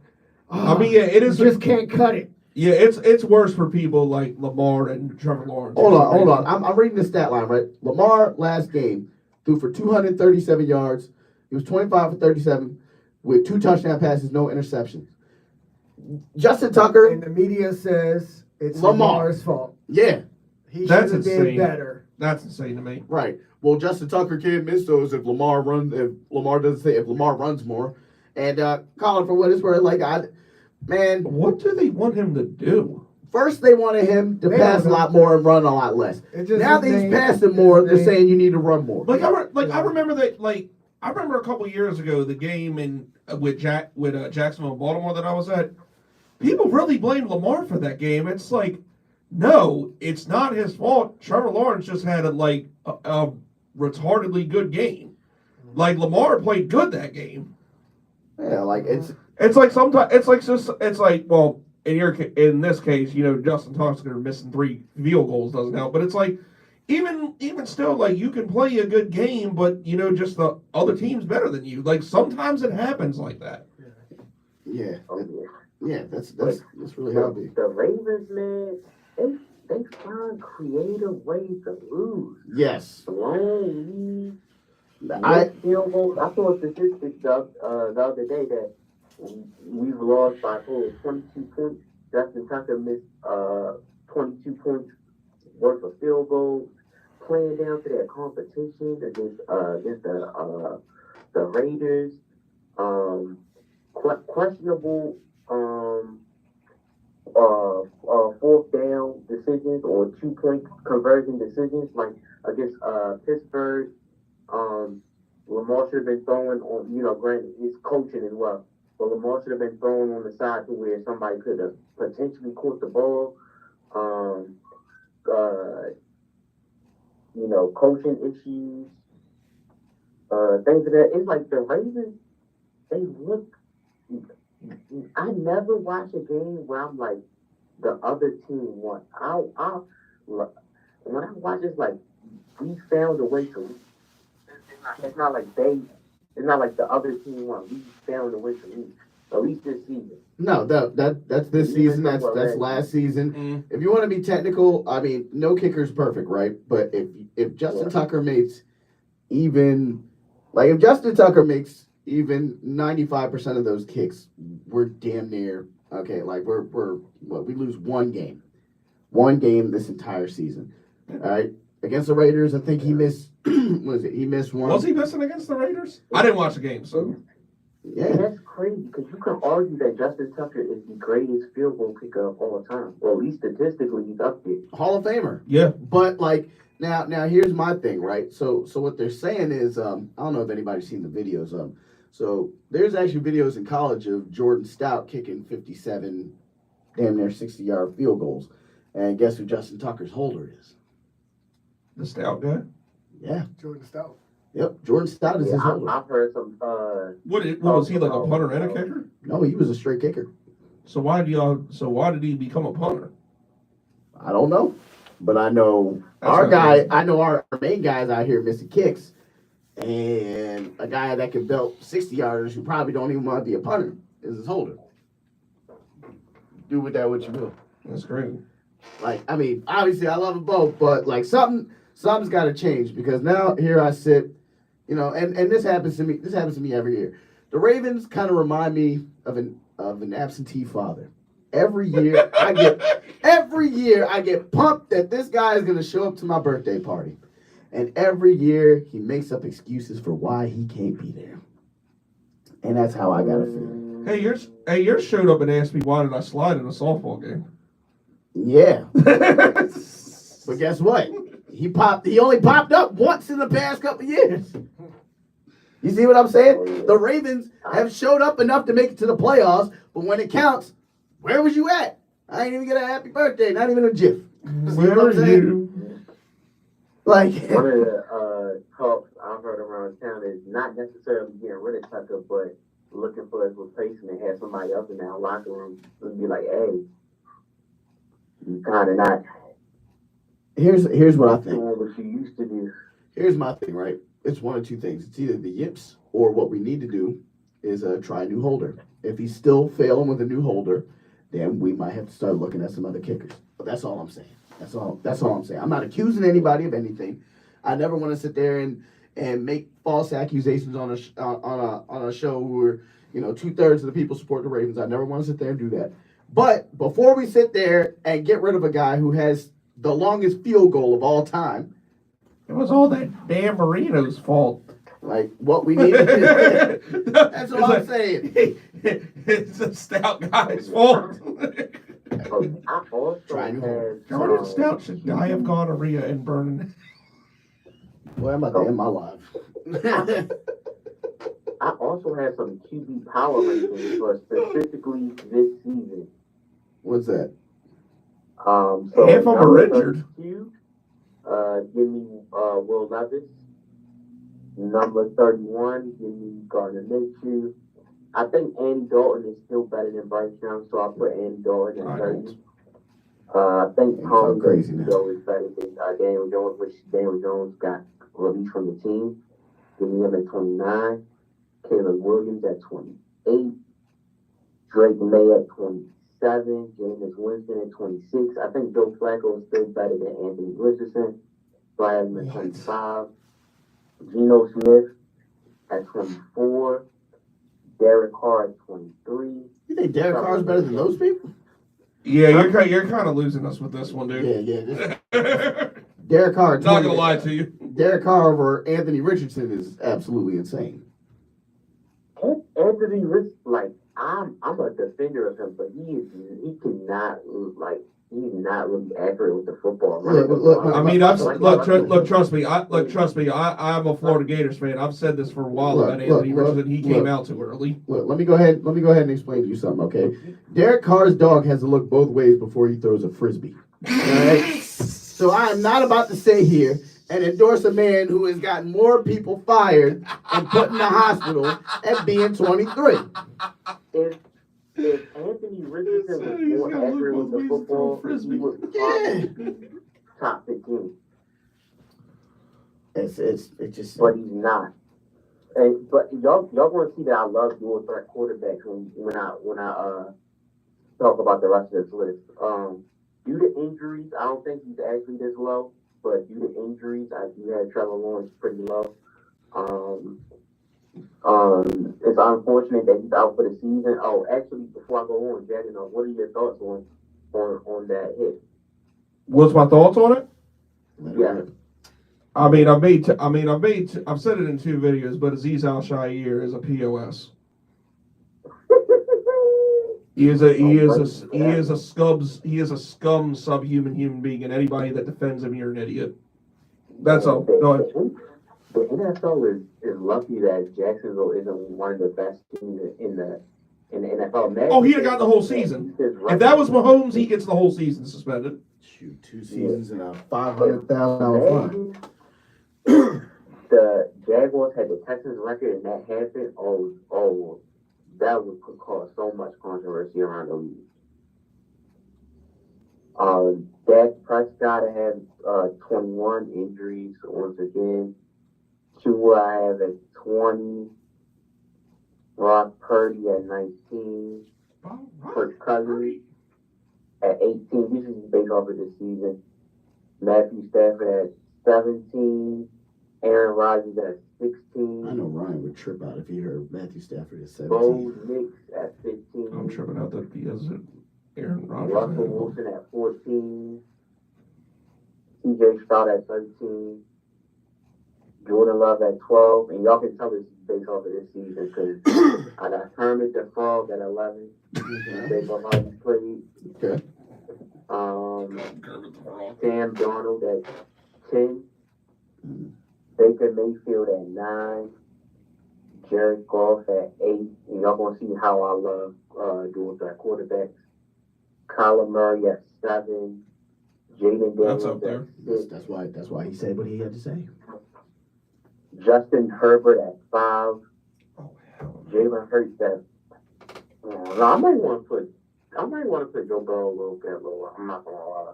it is. You just can't cut it. Yeah, it's worse for people like Lamar and Trevor Lawrence. Hold on. I'm reading the stat line right. Lamar last game threw for 237 yards. He was 25 for 37 with 2 touchdown passes, no interceptions. Justin Tucker. And the media says it's Lamar's fault. Yeah. He should have did better. That's insane to me. Right. Well, Justin Tucker can't miss those if Lamar runs more. And Colin, for what it's worth, what do they want him to do? First, they wanted him to pass a lot more and run a lot less. Now that he's passing more, they're saying you need to run more. I remember that. I remember a couple years ago the game with Jacksonville and Baltimore that I was at. People really blamed Lamar for that game. It's like, no, it's not his fault. Trevor Lawrence just had a retardedly good game. Like Lamar played good that game. Yeah, it's like sometimes it's like well in this case Justin Tucker missing 3 field goals doesn't help, but it's like even still like you can play a good game, but just the other team's better than you. Like sometimes it happens like that. Yeah. Yeah, that's really healthy. The Ravens, man, they find creative ways to lose. Yes. Long leads, field goals. I saw a statistic the other day that we've lost by 22 points. Justin Tucker missed 22 points worth of field goals, playing down to their competition against the Raiders. Questionable fourth down decisions or 2-point conversion decisions, like against Pittsburgh. Lamar should have been throwing on, granted, his coaching as well, but Lamar should have been thrown on the side to where somebody could have potentially caught the ball. Coaching issues, things of that. It's like the Ravens, they look. I never watch a game where I'm like, the other team won. When I watch, it's like we found a way to lose. It's not like the other team won. We found a way to lose. At least this season. No, that's this season. That's last season. Mm. If you want to be technical, I mean, no kicker's perfect, right? But if Justin Tucker makes even 95% of those kicks, we're damn near okay. Like we lose one game this entire season. All right, against the Raiders, I think he missed. He missed one. Was he missing against the Raiders? I didn't watch the game, so. Yeah, and that's crazy because you can argue that Justin Tucker is the greatest field goal kicker of all time. Well, at least statistically, he's up there. Hall of Famer. Yeah, but like now here's my thing, right? So what they're saying is, I don't know if anybody's seen the videos. So there's actually videos in college of Jordan Stout kicking 57, damn near 60-yard field goals, and guess who Justin Tucker's holder is? The Stout guy. Yeah, Jordan Stout. Yep, Jordan Stout is his holder. I've heard some. What was he, like a punter and a kicker? No, he was a straight kicker. So why did he become a punter? I don't know, but I know our main guys out here missing kicks, and a guy that can belt 60-yarders who probably don't even want to be a punter is his holder. Do with that what you will. That's great. Like, I mean, obviously I love them both, but like something's got to change because now here I sit, and this happens to me. This happens to me every year. The Ravens kind of remind me of an absentee father. Every year I get pumped that this guy is gonna show up to my birthday party, and every year he makes up excuses for why he can't be there, and that's how I gotta feel. Hey, yours showed up and asked me why did I slide in a softball game. Yeah, but guess what? He only popped up once in the past couple of years. You see what I'm saying? The Ravens have showed up enough to make it to the playoffs, but when it counts, where was you at? I ain't even get a happy birthday, not even a GIF. Where were you? Like one of the talks I've heard around town is not necessarily getting rid of Tucker, but looking for his replacement, have somebody else in that locker room and be like, hey, you kind of not. Here's what I think. Doing what you used to do. Here's my thing, right? It's one of two things. It's either the yips or what we need to do is try a new holder. If he's still failing with a new holder, then we might have to start looking at some other kickers. But that's all I'm saying. That's all I'm saying. I'm not accusing anybody of anything. I never want to sit there and make false accusations on a show where 2/3 of the people support the Ravens. I never want to sit there and do that. But before we sit there and get rid of a guy who has the longest field goal of all time, it was all that damn Marino's fault. Like what we need to do. That's what I'm saying. It's the Stout guy's fault. Jordan Stout should die of gonorrhea and burn. Boy, I'm about to end my life. I also have some QB power rankings for specifically this season. What's that? So half of them are injured. Give me Will Levis. Number 31, give me Gardner Minshew. I think Andy Dalton is still better than Bryce Young, so I'll put Andy Dalton at 30. I think Tom Brady is better than Daniel Jones, which Daniel Jones got released from the team. Give me him at 29. Caleb Williams at 28. Drake May at 27, Jameis Winston at 26. I think Joe Flacco is still better than Anthony Richardson. Brian at 25. Geno Smith at 24. Derek Carr at 23. You think Derek Carr is better than those people? Yeah, you're kind of losing us with this one, dude. Yeah. Derek Carr. Not gonna lie to you. Derek Carr over Anthony Richardson is absolutely insane. Anthony Richardson, like I'm a defender of him, but he cannot like he's not really accurate with the football. Trust me. I'm a Florida Gators fan. I've said this for a while about Anthony Richardson. He came out too early. Let me go ahead and explain to you something, okay? Derek Carr's dog has to look both ways before he throws a frisbee. All right? So I am not about to sit here and endorse a man who has gotten more people fired and put in the hospital at being 23. If Anthony Richardson was more accurate with the football, he would probably top 15. It's just. But he's not. But y'all want to see that I love dual threat quarterbacks when I talk about the rest of this list. Due to injuries, I don't think he's actually this low. But due to injuries, I do have Trevor Lawrence pretty low. It's unfortunate that he's out for the season. Oh, actually, before I go on, Jaden, what are your thoughts on that hit? What's my thoughts on it? Yeah. I've said it in 2 videos, but Aziz Al-Shaair is a POS. He is a scum subhuman human being, and anybody that defends him, you're an idiot. That's all. Go ahead. The NFL is lucky that Jacksonville isn't one of the best teams in the NFL. Oh, he'd have gotten the whole season. If that was Mahomes, he gets the whole season suspended. Shoot, 2 seasons and a $500,000 fine. The Jaguars had the Texans record, and that happened. Oh, that would cause so much controversy around the league. Dak Prescott had 21 injuries once again. Tua I have at 20. Brock Purdy at 19. Kirk Cousins at 18. This is based off of this season. Matthew Stafford at 17. Aaron Rodgers at 16. I know Ryan would trip out if he heard Matthew Stafford at 17. Bo Nix at 15. I'm tripping out that he has Aaron Rodgers. Russell Wilson at 14. TJ Stroud at 13. Jordan Love at 12. And y'all can tell this is based off of this season because I got Kermit the Frog at 11. Based off how he played. Okay. Sam Darnold at 10. Baker Mayfield at 9. Jared Goff at 8. And y'all gonna see how I love doing that quarterbacks. Kyler Murray at 7. Jaden Daniels at 6. That's why he said what he had to say. Justin Herbert at 5. Jalen Hurts at. I might want to put Joe Burrow a little bit lower. I'm not gonna lie.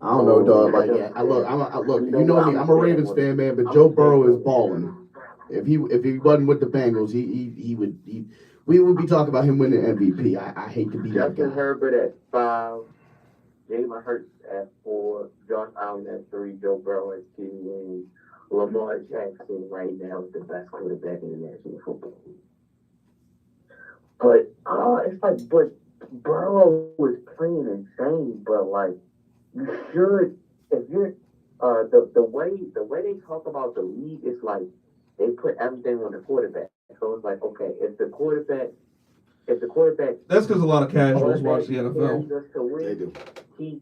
I don't know, dog. Like, yeah, look. You know me. I'm a Ravens fan, man. But Joe Burrow is balling. If he wasn't with the Bengals, we would be talking about him winning MVP. I hate to be that guy. Justin Herbert at 5. Jalen Hurts at 4. Josh Allen at 3. Joe Burrow at 2. And Lamar Jackson right now is the best quarterback in the National Football League. But it's like, but Burrow was playing insane. But like, you should, if you're the way they talk about the league, it's like they put everything on the quarterback. So it's like, okay, if the quarterback. That's because a lot of casuals watch the NFL. They do. He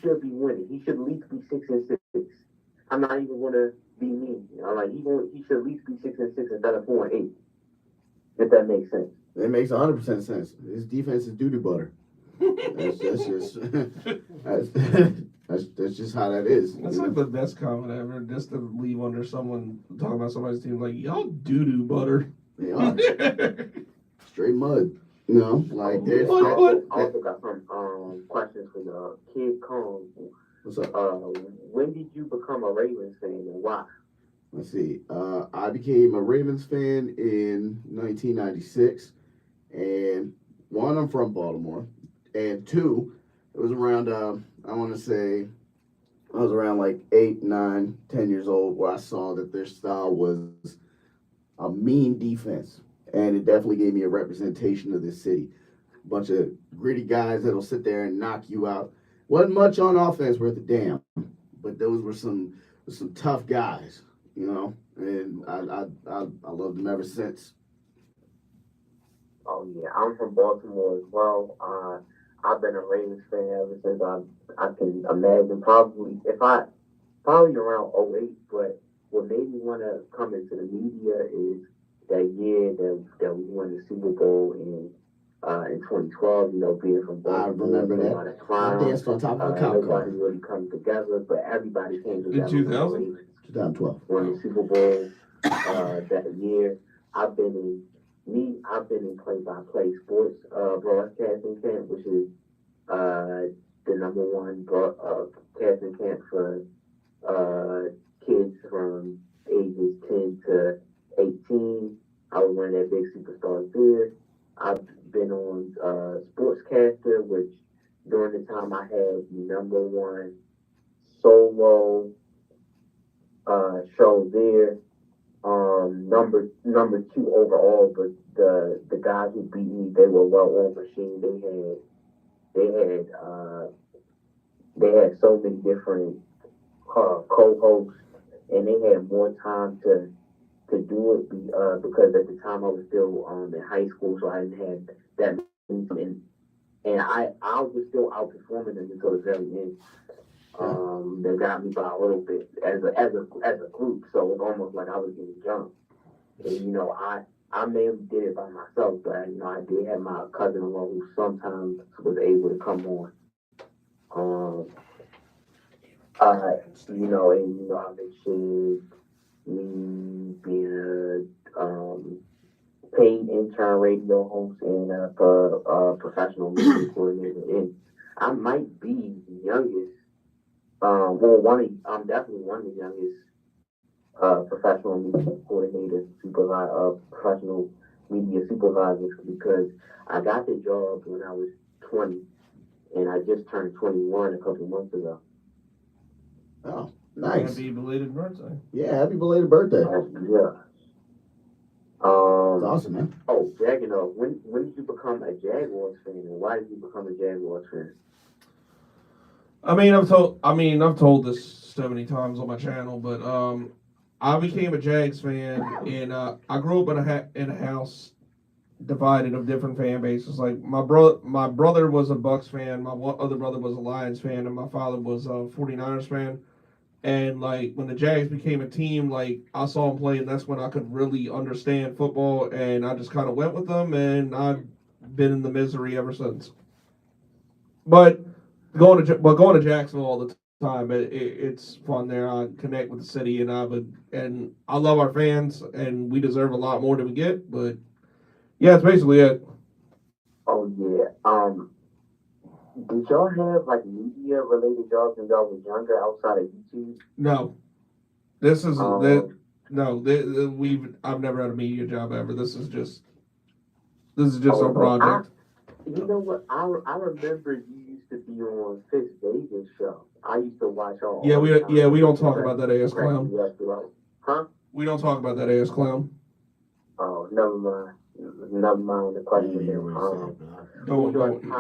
should be winning. He should at least be 6-6. I'm not even going to be mean. I'm like, he should at least be 6-6 instead of 4-8. If that makes sense. It makes 100% sense. His defense is doo-doo butter. That's just how that is. That's like the best comment ever. Just to leave under someone talking about somebody's team like y'all doo-doo butter. They are straight mud. You know, like there's. I also got some questions for the Kid Kong. What's up? When did you become a Ravens fan and why? Let's see. I became a Ravens fan in 1996, and one, I'm from Baltimore, and two, it was around I want to say I was around like 8, 9, 10 years old where I saw that their style was a mean defense, and it definitely gave me a representation of this city. A bunch of gritty guys that'll sit there and knock you out. Wasn't much on offense worth a damn, but those were some tough guys, you know, and I loved them ever since. Oh yeah, I'm from Baltimore as well. I've been a Ravens fan ever since I can imagine. Probably around '08. But what made me want to come into the media is that year that we won the Super Bowl in 2012. You know, being from Baltimore, I remember that. I danced on top of a cop car. Nobody really come together, but everybody came together. In 2000? 2012. Won the Super Bowl that year. I've been in play-by-play sports broadcasting camp, which is the number one broadcasting camp for kids from ages 10 to 18. I was one of their big superstars there. I've been on Sportscaster, which during the time I had the number one solo show there. Number two overall, but the guys who beat me, they were well-oiled machine. They had so many different co-hosts, and they had more time to do it because at the time I was still in high school, so I didn't have that many, and I was still outperforming them until the very end. They got me by a little bit as a group, so it was almost like I was getting jumped. And you know, I may have did it by myself, but you know, I did have my cousin-in-law who sometimes was able to come on. You know, and you know, I mentioned me being a paid intern radio host and a professional media coordinator, and I might be the youngest. I'm definitely one of the youngest professional media coordinators, professional media supervisors, because I got the job when I was 20, and I just turned 21 a couple months ago. Oh, nice. Happy belated birthday. Yeah, happy belated birthday. Yeah. That's awesome, man. Oh, Jaggino, when did you become a Jaguars fan, and why did you become a Jaguars fan? I've told this so many times on my channel, but I became a Jags fan, and I grew up in a house divided of different fan bases. Like my brother was a Bucks fan, my other brother was a Lions fan, and my father was a 49ers fan. And like when the Jags became a team, like I saw them play, and that's when I could really understand football, and I just kind of went with them, and I've been in the misery ever since. But going to Jacksonville all the time, it's fun there. I connect with the city, and I love our fans, and we deserve a lot more than we get. But yeah, that's basically it. Oh yeah. Did y'all have like media related jobs when y'all was younger outside of YouTube? No, this is I've never had a media job ever. This is just a project. You know what? I remember you used to be on Fitz Vegas show. I used to watch all. Yeah, the time. we don't talk about that ass clown. Huh? We don't talk about that ass clown. Oh, never mind. Never mind the question.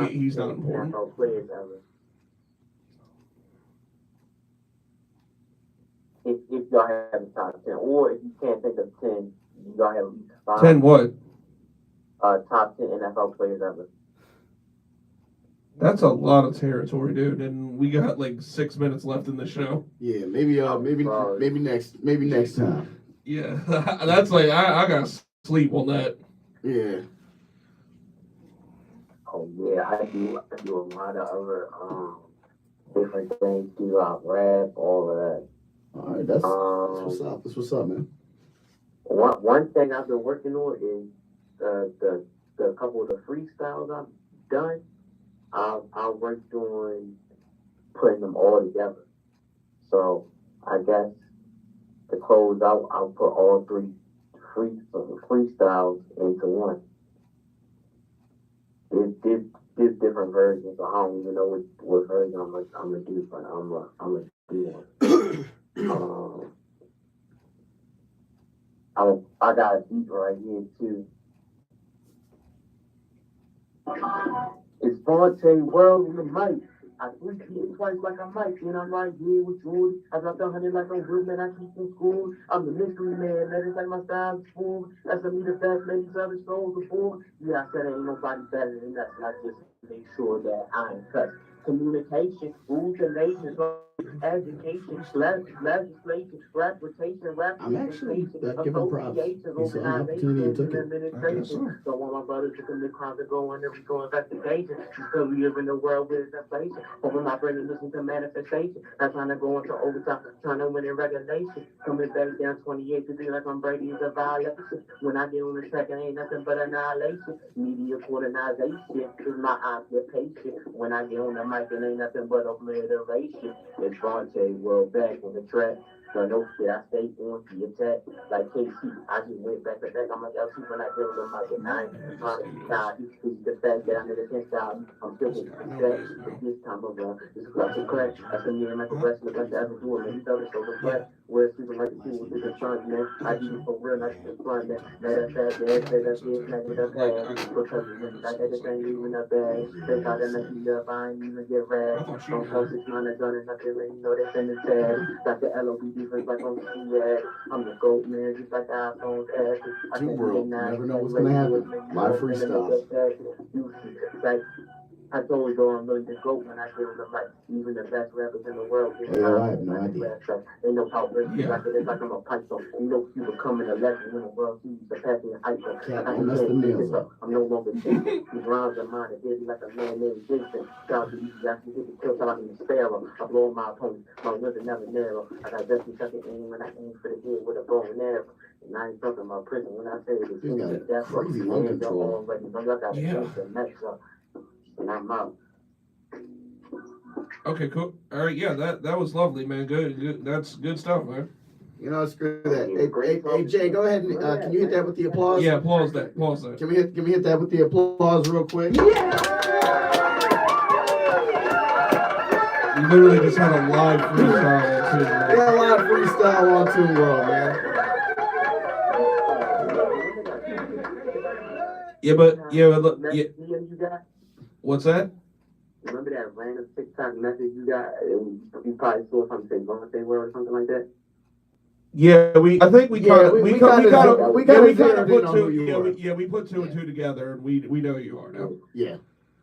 He's not important. NFL players ever. If y'all have a top 10, or if you can't think of 10, y'all have at least 5. 10 what? Top 10 NFL players ever. That's a lot of territory, dude. And we got like 6 minutes left in the show. Yeah, maybe next time. Yeah, that's like I gotta sleep on that. Yeah. Oh yeah, I do a lot of other different things too. I rap, all of that. All right, that's what's up. That's what's up, man. One thing I've been working on is the couple of the freestyles I've done. I worked on putting them all together. So I guess to close out, I'll put all 3 freestyles into one. there's different versions. So I don't even know what version I'm gonna do, but I'm gonna do one. I got a beat right here too. It's Vontae World in the mic. I tweet it twice like I might, and I'm right here with Jordy. I dropped 100 like I'm good, man. I keep in school. I'm the mystery man, man. It's like my style is full. That's a me the best, man. These other souls before. Yeah, I said ain't nobody better than us. And I just make sure that I ain't cut. Communication, rules and nations, education, legislation, reputation, I'm actually giving props. He saw an opportunity and took it. administration. Don't want my brothers to commit crimes and go under legal investigation. Still we live in a world where there's inflation. Over my brain and listen to manifestation. I'm trying to go into overtime, trying to win in regulation. Coming back down 28 to be like I'm Brady is a violation. When I get on the track, it ain't nothing but annihilation. Media coordination is my occupation. When I get on the mic, it ain't nothing but obliteration. It's Vontae World back on the track. So no shit, I stay on the attack. Like KC, I just went back to back. I'm like LC when I get on the mic, and I ain't trying to be kind. It's the fact that I'm in the 10th style. I'm still getting success. But this time around, it's class and crack. That's a me and Michael West look like the other doing, man. These other shows are flat. Where it's super like the team with the fun, man. I do it for real, not just fun, man. Matter of fact, they say that shit, smack it up, bad. Because I had this thing even up bad. They thought that messed me up, I ain't even get rad. Don't close it, trying to gun and nothing, man. You know they send it sad. Got the LOB defense like on the C-ad. I'm the GOAT, man, just like the iPhone's ass. TuneWorld, never know what's gonna happen. Live freestyle. Like, I told you I'm really the GOAT when I get on the mic. Even the best rappers in the world. I have no idea. They know how great it's like it. It's like I'm a python. You know, you becoming a legend in the world. You surpassing the iPhone. Don't mess the nails up. I'm no longer chasing. These rhymes are mine. It is like a man named Jason. God, you actually hit the kill shot in the sparrow. I blow my opponent. My wins are never narrow. I got best in second aim when I aim for the head with a bow and arrow. And I ain't talking about prison when I say it's that's crazy lung control. And I'm out. Okay, cool. All right, yeah, that was lovely, man. Good. That's good stuff, man. You know, screw that. Hey, Jay, go ahead and can you hit that with the applause? Yeah, applause that. Applause that. Can we hit that with the applause real quick? Yeah! You literally just had a live freestyle on TuneWorld. We got a live freestyle on TuneWorld, man. Yeah. What's that? Remember that random TikTok message you got? You probably saw something say Vontae World or something like that. Yeah, I think we kind of we put two and two together, and we know who you are now. Yeah.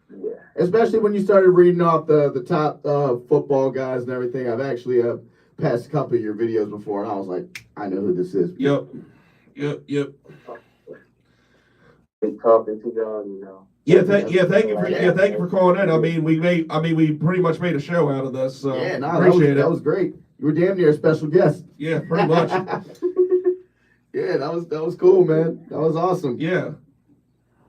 Yeah. Especially when you started reading off the top football guys and everything. I've actually passed a couple of your videos before, and I was like, I know who this is. Yep. Big talking to y'all, you know. Thank you for calling in. I mean, we pretty much made a show out of this. So appreciate it. That was great. You were damn near a special guest. Yeah, pretty much. Yeah, that was cool, man. That was awesome. Yeah.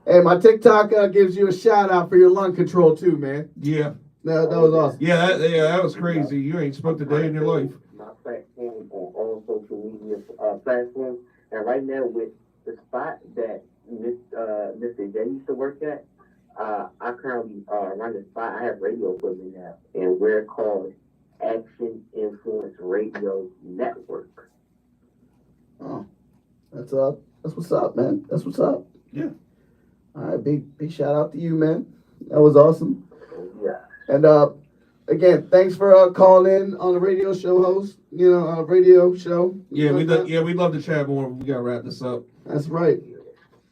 Hey, my TikTok gives you a shout out for your lung control too, man. Yeah. That was awesome. Yeah, that was crazy. You ain't smoked a day in your life. My platform on all social media platforms, and right now with the spot that Mr. J used to work at, I currently run the spot. I have radio equipment now, and we're called Action Influence Radio Network. Oh, that's what's up, man. That's what's up. Yeah. All right, big shout out to you, man. That was awesome. Yeah. And again, thanks for calling in on the radio show host. You know, on a radio show. Yeah, we'd love to chat more. We gotta wrap this up. That's right.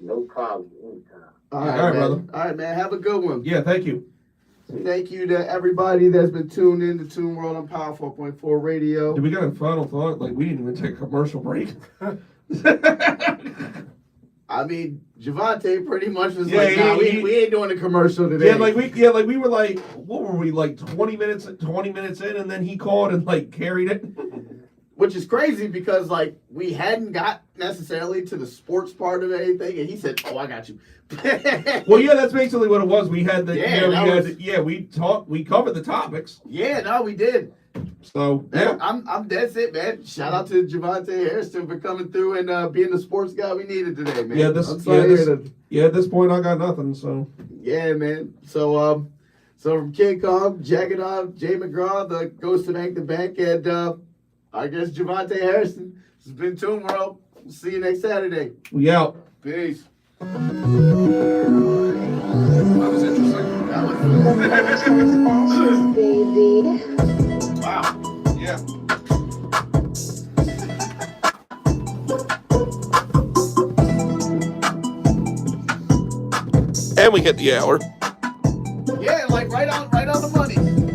No problem. Anytime. All right, brother. All right, man. Have a good one. Yeah, thank you. Thank you to everybody that's been tuned in to TuneWorld on Power 4.4 Radio. Did we got a final thought? Like, we didn't even take a commercial break. I mean, Javante pretty much was we ain't doing a commercial today. Yeah, we were like, what were we, like 20 minutes in, and then he called and like carried it. Which is crazy because like we hadn't got necessarily to the sports part of anything, and he said, "Oh, I got you." Well, yeah, that's basically what it was. We had the we covered the topics. Yeah, no, we did. So Man, I'm that's it, man. Shout out to Javante Harrison for coming through and being the sports guy we needed today, man. Yeah, I'm sorry at this point I got nothing. So yeah, man. So from King Kong, Jack and Jay McGraw, the Ghost to Bank the Bank, and I guess Javante Harrison. This has been TuneWorld. We'll see you next Saturday. We out. Peace. That was interesting. That was wow. Yeah. And we hit the hour. Yeah, like right on the money.